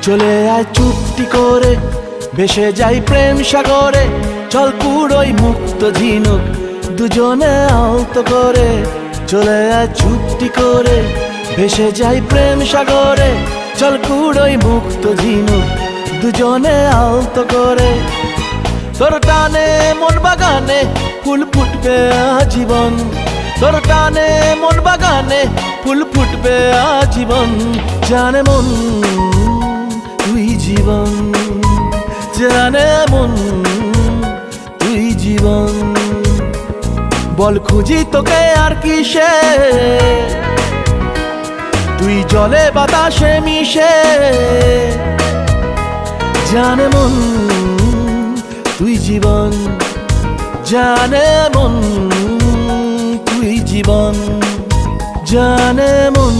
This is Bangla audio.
চলে আয় চুপটি করে, ভেসে যাই প্রেম সাগরে। চল পুরোই মুক্ত ঝিনুক, দুজনে আলতো করে। চলে আয় চুপটি করে, ভেসে যাই প্রেম সাগরে। চল পুরোই মুক্ত ঝিনুক, দুজনে আলতো করে। তোর টানে মন বাগানে ফুল ফুটবে আজীবন। তোর টানে মন বাগানে ফুল ফুটবে আজীবন। জানে মন তুই জীবন, জানে মন তুই জীবন। বল খুঁজি তোকে আর কিসে, তুই জলে বাতাসে মিশে। জানে মন তুই জীবন, জানে মন তুই জীবন, জানে মন।